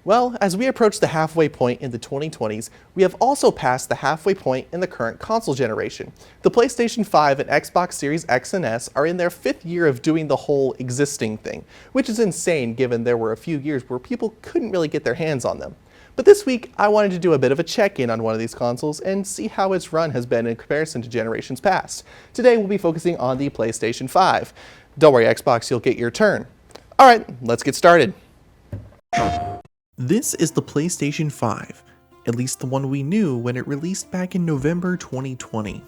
Well, as we approach the halfway point in the 2020s, we have also passed the halfway point in the current console generation. The PlayStation 5 and Xbox Series X and S are in their 5th year of doing the whole existing thing, which is insane given there were a few years where people couldn't really get their hands on them. But this week, I wanted to do a bit of a check-in on one of these consoles and see how its run has been in comparison to generations past. Today, we'll be focusing on the PlayStation 5. Don't worry, Xbox, you'll get your turn. Alright, let's get started. This is the PlayStation 5, at least the one we knew when it released back in November 2020.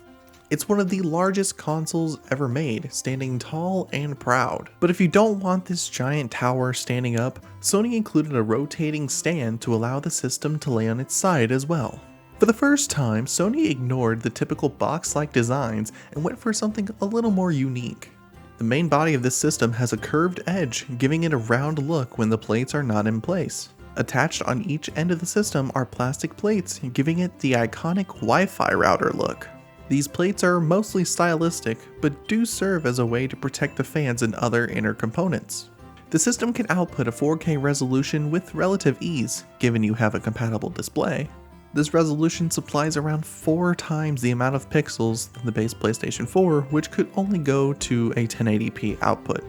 It's one of the largest consoles ever made, standing tall and proud. But if you don't want this giant tower standing up, Sony included a rotating stand to allow the system to lay on its side as well. For the first time, Sony ignored the typical box-like designs and went for something a little more unique. The main body of this system has a curved edge, giving it a round look when the plates are not in place. Attached on each end of the system are plastic plates, giving it the iconic Wi-Fi router look. These plates are mostly stylistic, but do serve as a way to protect the fans and other inner components. The system can output a 4K resolution with relative ease, given you have a compatible display. This resolution supplies around 4 times the amount of pixels than the base PlayStation 4, which could only go to a 1080p output.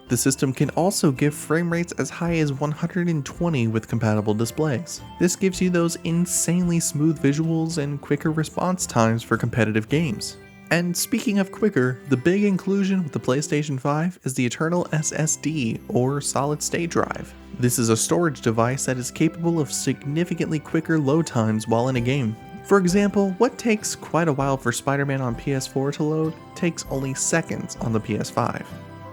The system can also give frame rates as high as 120 with compatible displays. This gives you those insanely smooth visuals and quicker response times for competitive games. And speaking of quicker, the big inclusion with the PlayStation 5 is the internal SSD, or solid state drive. This is a storage device that is capable of significantly quicker load times while in a game. For example, what takes quite a while for Spider-Man on PS4 to load takes only seconds on the PS5.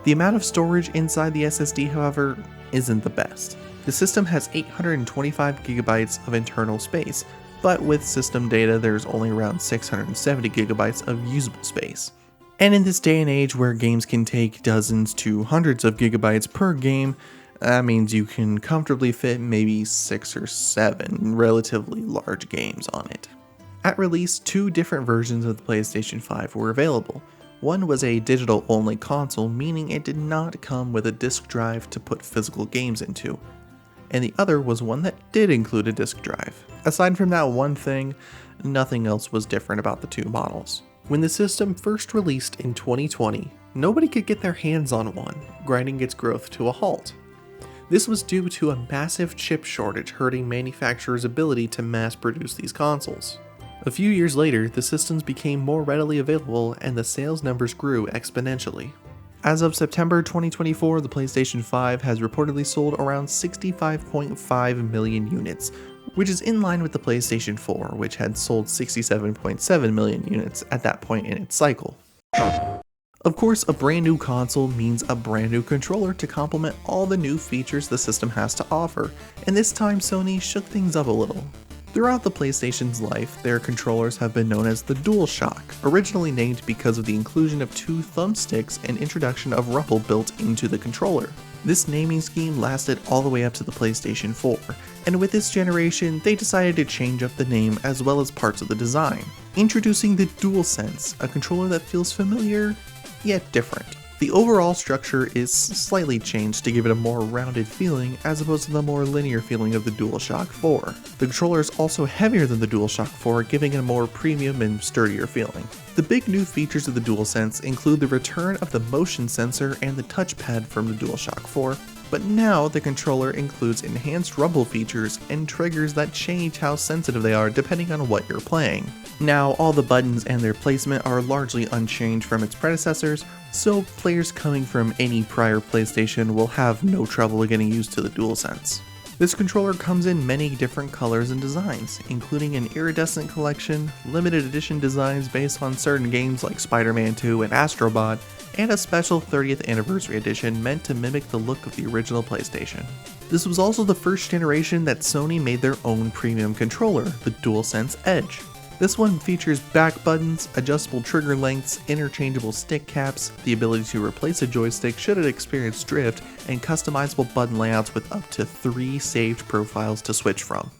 The amount of storage inside the SSD, however, isn't the best. The system has 825 gigabytes of internal space, but with system data there's only around 670 gigabytes of usable space. And in this day and age where games can take dozens to hundreds of gigabytes per game, that means you can comfortably fit maybe 6 or 7 relatively large games on it. At release, 2 different versions of the PlayStation 5 were available. One was a digital-only console, meaning it did not come with a disk drive to put physical games into, and the other was one that did include a disk drive. Aside from that one thing, nothing else was different about the 2 models. When the system first released in 2020, nobody could get their hands on one, grinding its growth to a halt. This was due to a massive chip shortage hurting manufacturers' ability to mass produce these consoles. A few years later, the systems became more readily available and the sales numbers grew exponentially. As of September 2024, the PlayStation 5 has reportedly sold around 65.5 million units, which is in line with the PlayStation 4, which had sold 67.7 million units at that point in its cycle. Of course, a brand new console means a brand new controller to complement all the new features the system has to offer, and this time Sony shook things up a little. Throughout the PlayStation's life, their controllers have been known as the DualShock, originally named because of the inclusion of 2 thumbsticks and introduction of rumble built into the controller. This naming scheme lasted all the way up to the PlayStation 4, and with this generation, they decided to change up the name as well as parts of the design, introducing the DualSense, a controller that feels familiar, yet different. The overall structure is slightly changed to give it a more rounded feeling as opposed to the more linear feeling of the DualShock 4. The controller is also heavier than the DualShock 4, giving it a more premium and sturdier feeling. The big new features of the DualSense include the return of the motion sensor and the touchpad from the DualShock 4, but now the controller includes enhanced rumble features and triggers that change how sensitive they are depending on what you're playing. Now, all the buttons and their placement are largely unchanged from its predecessors, so players coming from any prior PlayStation will have no trouble getting used to the DualSense. This controller comes in many different colors and designs, including an iridescent collection, limited edition designs based on certain games like Spider-Man 2 and Astro Bot, and a special 30th anniversary edition meant to mimic the look of the original PlayStation. This was also the first generation that Sony made their own premium controller, the DualSense Edge. This one features back buttons, adjustable trigger lengths, interchangeable stick caps, the ability to replace a joystick should it experience drift, and customizable button layouts with up to 3 saved profiles to switch from.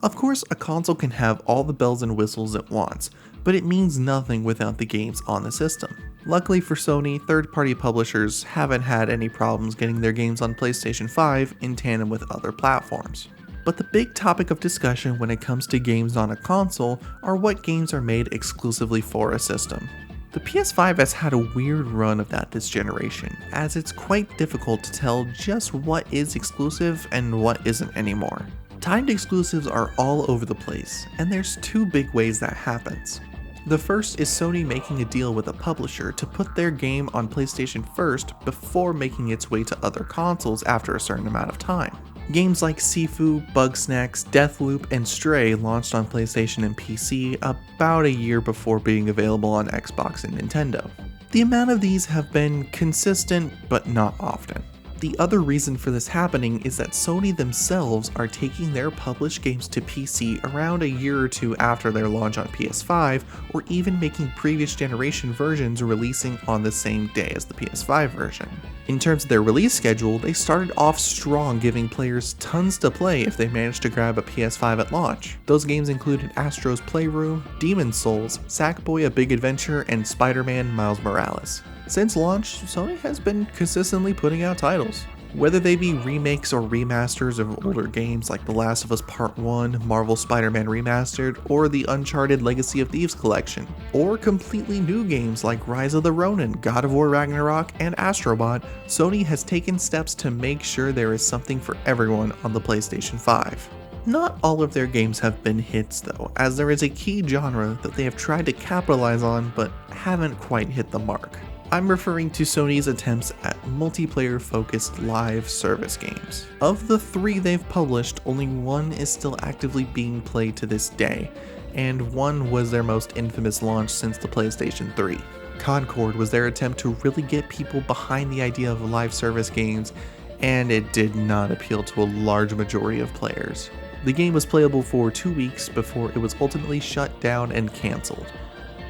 Of course, a console can have all the bells and whistles it wants, but it means nothing without the games on the system. Luckily for Sony, third-party publishers haven't had any problems getting their games on PlayStation 5 in tandem with other platforms. But the big topic of discussion when it comes to games on a console are what games are made exclusively for a system. The PS5 has had a weird run of that this generation, as it's quite difficult to tell just what is exclusive and what isn't anymore. Timed exclusives are all over the place, and there's two big ways that happens. The first is Sony making a deal with a publisher to put their game on PlayStation first before making its way to other consoles after a certain amount of time. Games like Sifu, Bugsnax, Deathloop, and Stray launched on PlayStation and PC about a year before being available on Xbox and Nintendo. The amount of these have been consistent, but not often. The other reason for this happening is that Sony themselves are taking their published games to PC around a year or two after their launch on PS5, or even making previous generation versions releasing on the same day as the PS5 version. In terms of their release schedule, they started off strong, giving players tons to play if they managed to grab a PS5 at launch. Those games included Astro's Playroom, Demon's Souls, Sackboy: A Big Adventure, and Spider-Man: Miles Morales. Since launch, Sony has been consistently putting out titles. Whether they be remakes or remasters of older games like The Last of Us Part 1, Marvel Spider-Man Remastered, or the Uncharted Legacy of Thieves collection, or completely new games like Rise of the Ronin, God of War Ragnarok, and Astrobot, Sony has taken steps to make sure there is something for everyone on the PlayStation 5. Not all of their games have been hits though, as there is a key genre that they have tried to capitalize on but haven't quite hit the mark. I'm referring to Sony's attempts at multiplayer-focused live service games. Of the 3 they've published, only 1 is still actively being played to this day, and 1 was their most infamous launch since the PlayStation 3. Concord was their attempt to really get people behind the idea of live service games, and it did not appeal to a large majority of players. The game was playable for 2 weeks before it was ultimately shut down and cancelled.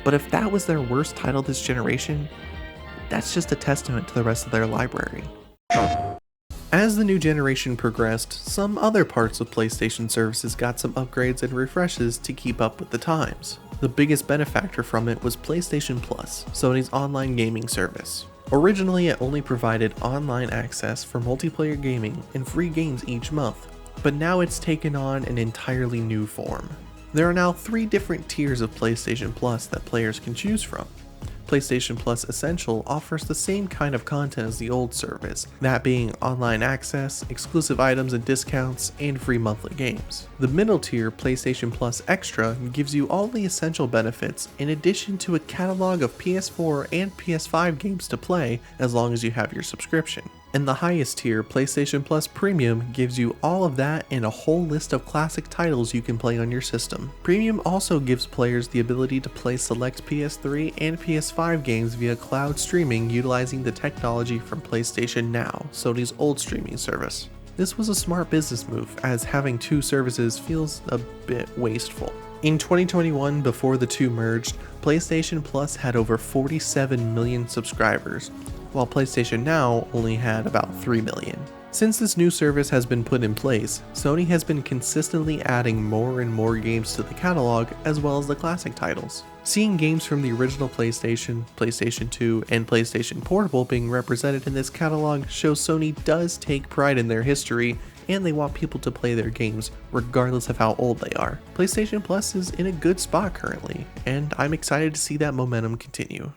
But if that was their worst title this generation, that's just a testament to the rest of their library. As the new generation progressed, some other parts of PlayStation services got some upgrades and refreshes to keep up with the times. The biggest benefactor from it was PlayStation Plus, Sony's online gaming service. Originally, it only provided online access for multiplayer gaming and free games each month, but now it's taken on an entirely new form. There are now 3 different tiers of PlayStation Plus that players can choose from. PlayStation Plus Essential offers the same kind of content as the old service, that being online access, exclusive items and discounts, and free monthly games. The middle tier, PlayStation Plus Extra, gives you all the essential benefits in addition to a catalog of PS4 and PS5 games to play as long as you have your subscription. And the highest tier, PlayStation Plus Premium, gives you all of that and a whole list of classic titles you can play on your system. Premium also gives players the ability to play select PS3 and PS5 games via cloud streaming utilizing the technology from PlayStation Now, Sony's old streaming service. This was a smart business move, as having 2 services feels a bit wasteful. In 2021, before the 2 merged, PlayStation Plus had over 47 million subscribers, while PlayStation Now only had about 3 million. Since this new service has been put in place, Sony has been consistently adding more and more games to the catalog as well as the classic titles. Seeing games from the original PlayStation, PlayStation 2, and PlayStation Portable being represented in this catalog shows Sony does take pride in their history, and they want people to play their games regardless of how old they are. PlayStation Plus is in a good spot currently, and I'm excited to see that momentum continue.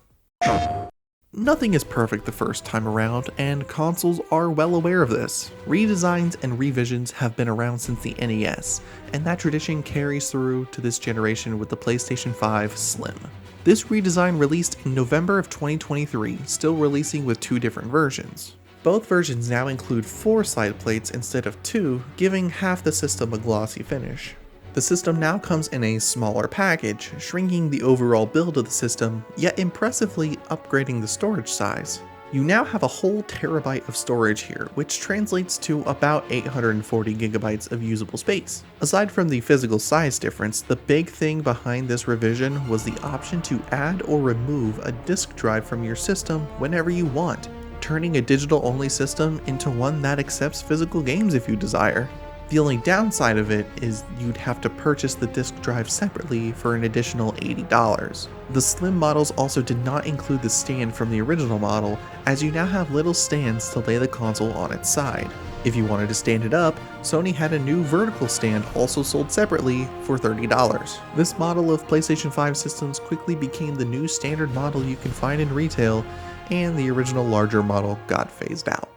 Nothing is perfect the first time around, and consoles are well aware of this. Redesigns and revisions have been around since the NES, and that tradition carries through to this generation with the PlayStation 5 Slim. This redesign released in November of 2023, still releasing with 2 different versions. Both versions now include 4 side plates instead of 2, giving half the system a glossy finish. The system now comes in a smaller package, shrinking the overall build of the system, yet impressively upgrading the storage size. You now have a whole terabyte of storage here, which translates to about 840 gigabytes of usable space. Aside from the physical size difference, the big thing behind this revision was the option to add or remove a disk drive from your system whenever you want, turning a digital-only system into one that accepts physical games if you desire. The only downside of it is you'd have to purchase the disk drive separately for an additional $80. The slim models also did not include the stand from the original model, as you now have little stands to lay the console on its side. If you wanted to stand it up, Sony had a new vertical stand also sold separately for $30. This model of PlayStation 5 systems quickly became the new standard model you can find in retail, and the original larger model got phased out.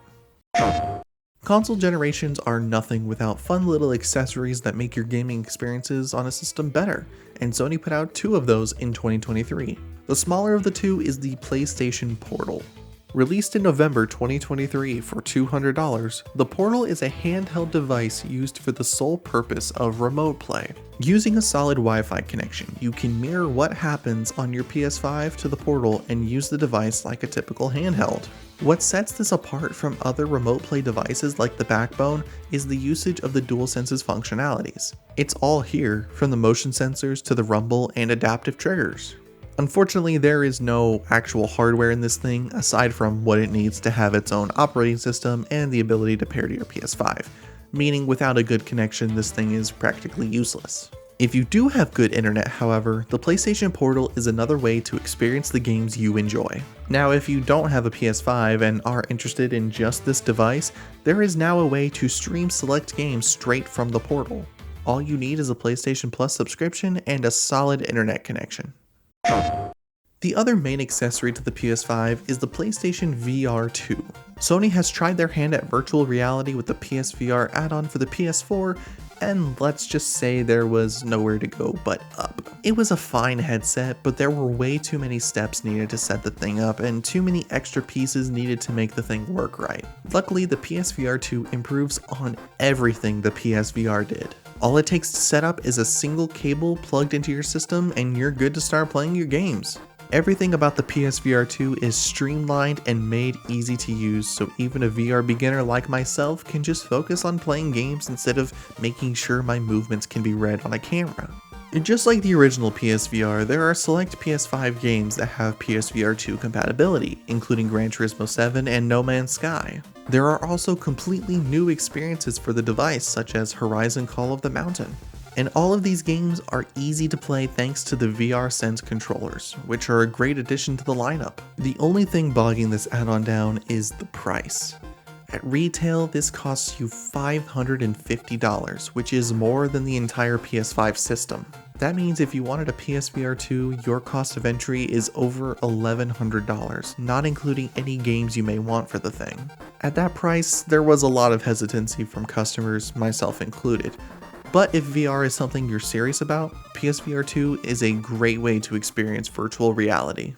Console generations are nothing without fun little accessories that make your gaming experiences on a system better, and Sony put out 2 of those in 2023. The smaller of the 2 is the PlayStation Portal. Released in November 2023 for $200, the Portal is a handheld device used for the sole purpose of remote play. Using a solid Wi-Fi connection, you can mirror what happens on your PS5 to the Portal and use the device like a typical handheld. What sets this apart from other remote play devices like the Backbone is the usage of the DualSense's functionalities. It's all here, from the motion sensors to the rumble and adaptive triggers. Unfortunately, there is no actual hardware in this thing aside from what it needs to have its own operating system and the ability to pair to your PS5, meaning without a good connection this thing is practically useless. If you do have good internet, however, the PlayStation Portal is another way to experience the games you enjoy. Now, if you don't have a PS5 and are interested in just this device, there is now a way to stream select games straight from the Portal. All you need is a PlayStation Plus subscription and a solid internet connection. The other main accessory to the PS5 is the PlayStation VR 2. Sony has tried their hand at virtual reality with the PSVR add-on for the PS4, and let's just say there was nowhere to go but up. It was a fine headset, but there were way too many steps needed to set the thing up and too many extra pieces needed to make the thing work right. Luckily, the PSVR 2 improves on everything the PSVR did. All it takes to set up is a single cable plugged into your system and you're good to start playing your games. Everything about the PSVR 2 is streamlined and made easy to use, so even a VR beginner like myself can just focus on playing games instead of making sure my movements can be read on a camera. And just like the original PSVR, there are select PS5 games that have PSVR 2 compatibility, including Gran Turismo 7 and No Man's Sky. There are also completely new experiences for the device, such as Horizon Call of the Mountain. And all of these games are easy to play thanks to the VR Sense controllers, which are a great addition to the lineup. The only thing bogging this add-on down is the price. At retail, this costs you $550, which is more than the entire PS5 system. That means if you wanted a PSVR 2, your cost of entry is over $1,100, not including any games you may want for the thing. At that price, there was a lot of hesitancy from customers, myself included. But if VR is something you're serious about, PSVR 2 is a great way to experience virtual reality.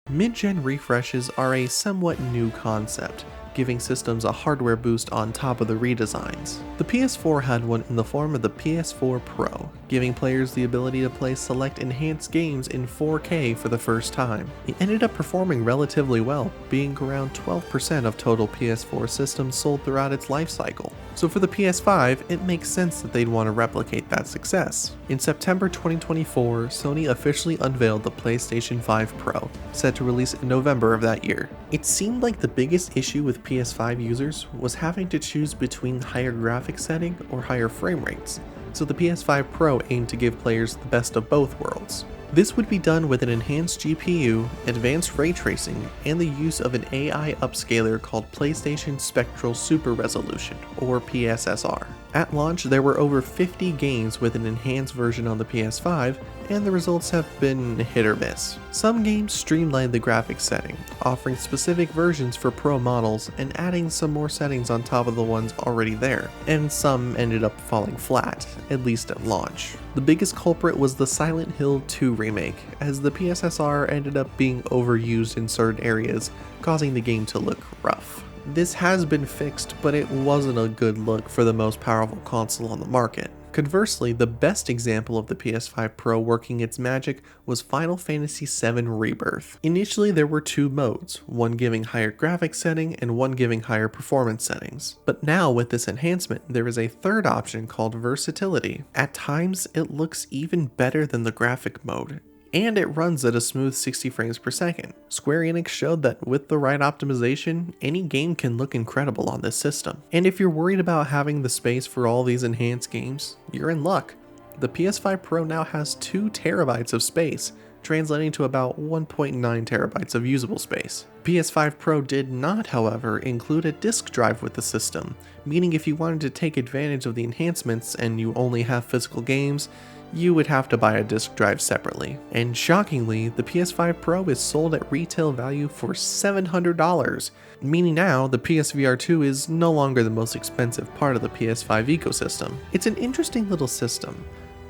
Mid-gen refreshes are a somewhat new concept, giving systems a hardware boost on top of the redesigns. The PS4 had one in the form of the PS4 Pro, giving players the ability to play select enhanced games in 4K for the first time. It ended up performing relatively well, being around 12% of total PS4 systems sold throughout its life cycle. So for the PS5, it makes sense that they'd want to replicate that success. In September 2024, Sony officially unveiled the PlayStation 5 Pro, set to release in November of that year. It seemed like the biggest issue with PS5 users was having to choose between higher graphics setting or higher frame rates, so the PS5 Pro aimed to give players the best of both worlds. This would be done with an enhanced GPU, advanced ray tracing, and the use of an AI upscaler called PlayStation Spectral Super Resolution, or PSSR. At launch, there were over 50 games with an enhanced version on the PS5, and the results have been hit or miss. Some games streamlined the graphics setting, offering specific versions for Pro models and adding some more settings on top of the ones already there, and some ended up falling flat, at least at launch. The biggest culprit was the Silent Hill 2 remake, as the PSSR ended up being overused in certain areas, causing the game to look rough. This has been fixed, but it wasn't a good look for the most powerful console on the market. Conversely, the best example of the PS5 Pro working its magic was Final Fantasy VII Rebirth. Initially, there were 2 modes, one giving higher graphics setting and one giving higher performance settings. But now with this enhancement, there is a third option called Versatility. At times, it looks even better than the graphic mode. and it runs at a smooth 60 frames per second. Square Enix showed that with the right optimization, any game can look incredible on this system. And if you're worried about having the space for all these enhanced games, you're in luck. The PS5 Pro now has 2 terabytes of space, translating to about 1.9 terabytes of usable space. PS5 Pro did not, however, include a disk drive with the system, meaning if you wanted to take advantage of the enhancements and you only have physical games, you would have to buy a disk drive separately. And shockingly, the PS5 Pro is sold at retail value for $700, meaning now the PSVR 2 is no longer the most expensive part of the PS5 ecosystem. It's an interesting little system,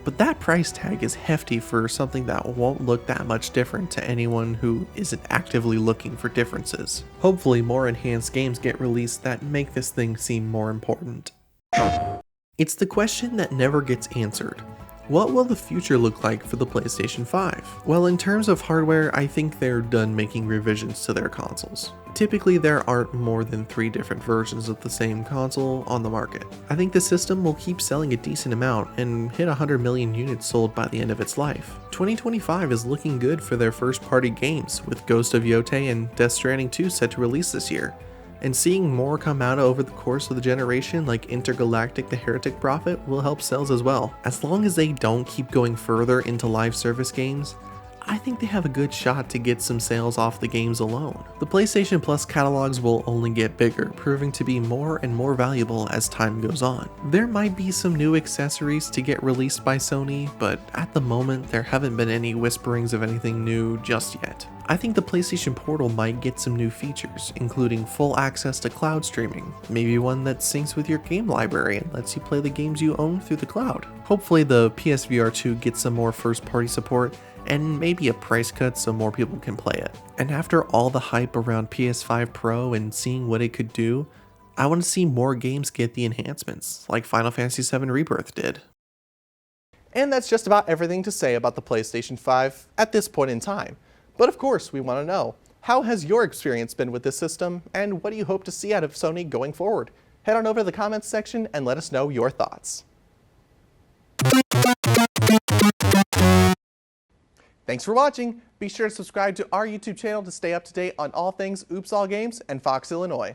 but that price tag is hefty for something that won't look that much different to anyone who isn't actively looking for differences. Hopefully more enhanced games get released that make this thing seem more important. It's the question that never gets answered. What will the future look like for the PlayStation 5? Well, in terms of hardware, I think they're done making revisions to their consoles. Typically, there aren't more than 3 different versions of the same console on the market. I think the system will keep selling a decent amount and hit 100 million units sold by the end of its life. 2025 is looking good for their first-party games, with Ghost of Yotei and Death Stranding 2 set to release this year. And seeing more come out over the course of the generation like Intergalactic the Heretic Prophet will help sales as well. As long as they don't keep going further into live service games, I think they have a good shot to get some sales off the games alone. The PlayStation Plus catalogs will only get bigger, proving to be more and more valuable as time goes on. There might be some new accessories to get released by Sony, but at the moment there haven't been any whisperings of anything new just yet. I think the PlayStation Portal might get some new features, including full access to cloud streaming, maybe one that syncs with your game library and lets you play the games you own through the cloud. Hopefully the PSVR 2 gets some more first-party support, and maybe a price cut so more people can play it. And after all the hype around PS5 Pro and seeing what it could do, I want to see more games get the enhancements, like Final Fantasy VII Rebirth did. And that's just about everything to say about the PlayStation 5 at this point in time. But of course, we want to know, how has your experience been with this system, and what do you hope to see out of Sony going forward? Head on over to the comments section and let us know your thoughts. Thanks for watching. Be sure to subscribe to our YouTube channel to stay up to date on all things Oops All Games and Fox, Illinois.